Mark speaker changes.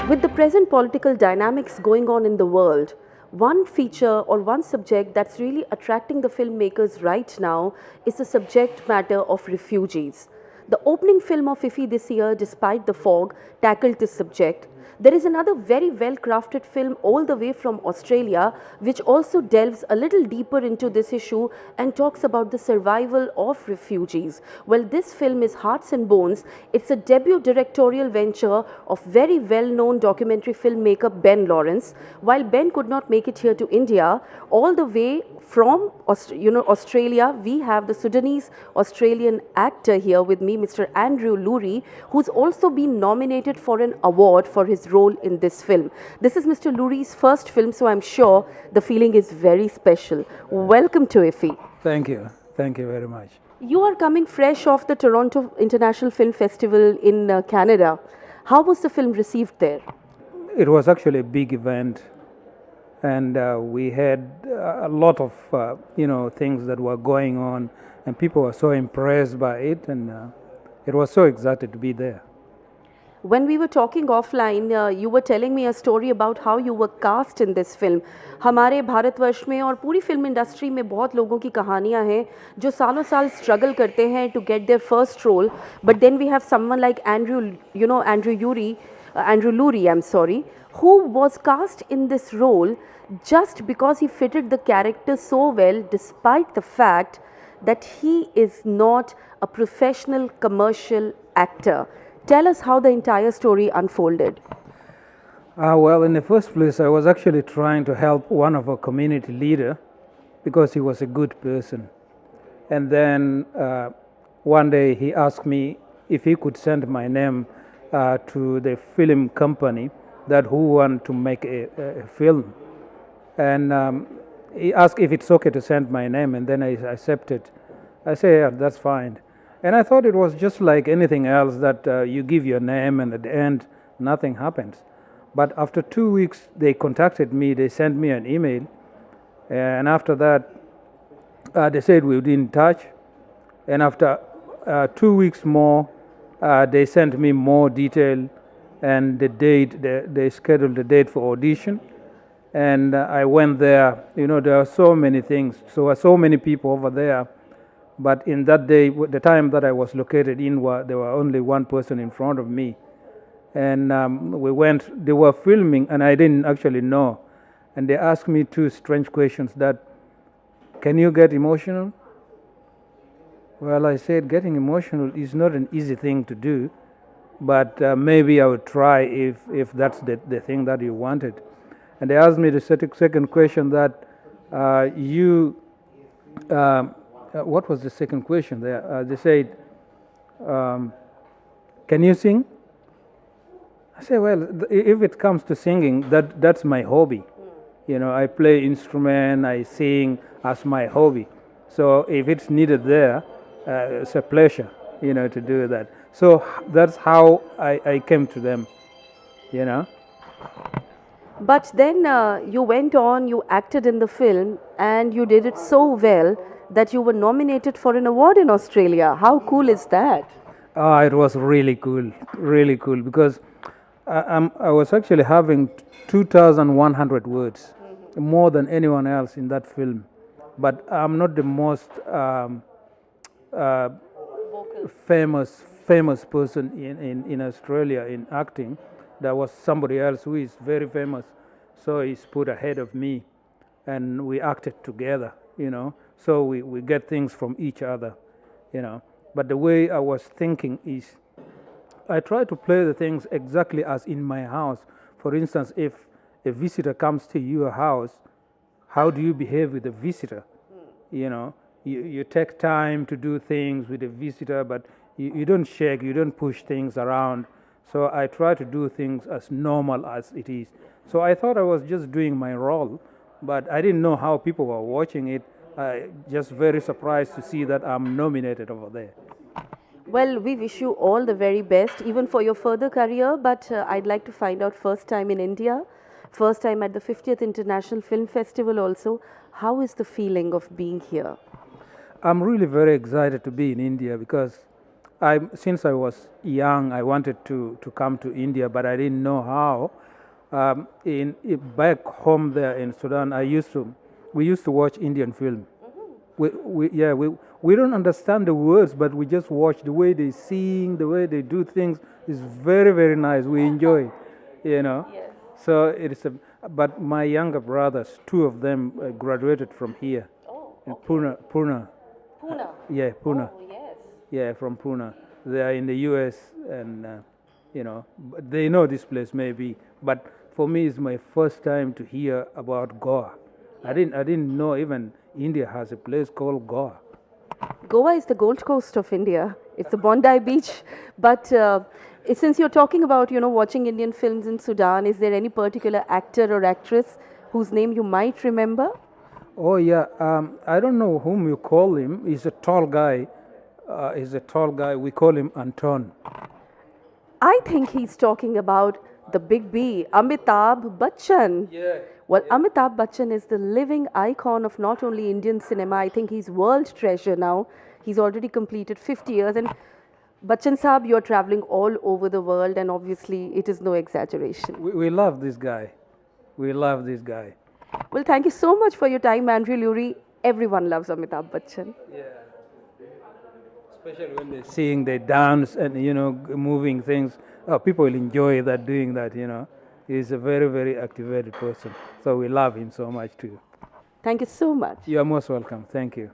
Speaker 1: With the present political dynamics going on in the world, one feature or one subject that's really attracting the filmmakers right now is the subject matter of refugees. The opening film of IFFI this year, Despite the Fog, tackled this subject. There is another very well crafted film all the way from Australia which also delves a little deeper into this issue and talks about the survival of refugees. Well, this film is Hearts and Bones. It's a debut directorial venture of very well known documentary filmmaker Ben Lawrence. While Ben could not make it here to India, all the way from Australia, we have the Sudanese Australian actor here with me, Mr. Andrew Luri, who's also been nominated for an award for his role in this film. This is Mr. Luri's first film, so I'm sure the feeling is very special. Welcome to IFFI.
Speaker 2: Thank you. Thank you very much.
Speaker 1: You are coming fresh off the Toronto International Film Festival in Canada. How was the film received there?
Speaker 2: It was actually a big event, and we had a lot of things that were going on, and people were so impressed by it, and it was so excited to be there.
Speaker 1: When we were talking offline, you were telling me a story about how you were cast in this film. हमारे भारतवर्ष में और पूरी film industry में बहुत लोगों की कहानियाँ हैं जो सालों साल स्ट्रगल करते हैं to get their first role, but then we have someone like Andrew Luri, who was cast in this role just because he fitted the character so well, despite the fact that he is not a professional commercial actor. Tell us how the entire story unfolded.
Speaker 2: Well, in the first place, I was actually trying to help one of our community leader because he was a good person. And then one day he asked me if he could send my name to the film company that who want to make a film. And he asked if it's okay to send my name, and then I accepted. I said, yeah, that's fine. And I thought it was just like anything else that you give your name and at the end nothing happens. But after 2 weeks they contacted me, they sent me an email, and after that they said we'll be in touch. And after 2 weeks more they sent me more detail and the date, they scheduled the date for audition. And I went there. There are so many things, so many people over there. But in that day, the time that I was located in, there were only one person in front of me. And we went, they were filming, and I didn't actually know. And they asked me two strange questions that, can you get emotional? Well, I said, getting emotional is not an easy thing to do, but maybe I would try if that's the thing that you wanted. And they asked me the second question that what was the second question there? They said, can you sing? I said, well, if it comes to singing, that's my hobby. I play instrument, I sing as my hobby. So if it's needed there, it's a pleasure, to do that. So that's how I came to them,
Speaker 1: But then you went on, you acted in the film, and you did it so well that you were nominated for an award in Australia. How cool is that?
Speaker 2: It was really cool, because I was actually having 2,100 words, more than anyone else in that film. But I'm not the most famous person in Australia in acting. There was somebody else who is very famous, so he's put ahead of me, and we acted together, So we get things from each other, But the way I was thinking is, I try to play the things exactly as in my house. For instance, if a visitor comes to your house, how do you behave with a visitor? You take time to do things with a visitor, but you don't shake, you don't push things around. So I try to do things as normal as it is. So I thought I was just doing my role, but I didn't know how people were watching it. Just very surprised to see that I'm nominated over there.
Speaker 1: Well, we wish you all the very best, even for your further career. But I'd like to find out, first time in India, first time at the 50th International Film Festival also. How is the feeling of being here?
Speaker 2: I'm really very excited to be in India because since I was young, I wanted to come to India, but I didn't know how. Back home there in Sudan, we used to watch Indian film. We don't understand the words, but we just watch the way they sing, the way they do things. Is very, very nice. We enjoy, you know.
Speaker 1: Yes.
Speaker 2: So it is but my younger brothers, two of them graduated from here
Speaker 1: Oh,
Speaker 2: in
Speaker 1: okay.
Speaker 2: Pune.
Speaker 1: Pune.
Speaker 2: Yeah, Pune.
Speaker 1: Oh, yes.
Speaker 2: Yeah, from Pune. They are in the US, and they know this place maybe. But for me, it's my first time to hear about Goa. I didn't know even India has a place called Goa.
Speaker 1: Goa is the Gold Coast of India. It's the Bondi Beach. But since you're talking about, watching Indian films in Sudan, is there any particular actor or actress whose name you might remember?
Speaker 2: Oh yeah, I don't know whom you call him. He's a tall guy. We call him Anton.
Speaker 1: I think he's talking about the big B, Amitabh Bachchan.
Speaker 2: Yeah.
Speaker 1: Well, Amitabh Bachchan is the living icon of not only Indian cinema, I think he's world treasure now. He's already completed 50 years. And Bachchan Saab, you're traveling all over the world, and obviously it is no exaggeration.
Speaker 2: We love this guy. We love this guy.
Speaker 1: Well, thank you so much for your time, Andrew Luri. Everyone loves Amitabh Bachchan.
Speaker 2: Yeah. Especially when they're seeing they dance and moving things. Oh, people will enjoy that doing that. He's a very, very activated person. So we love him so much too.
Speaker 1: Thank you so much.
Speaker 2: You are most welcome. Thank you.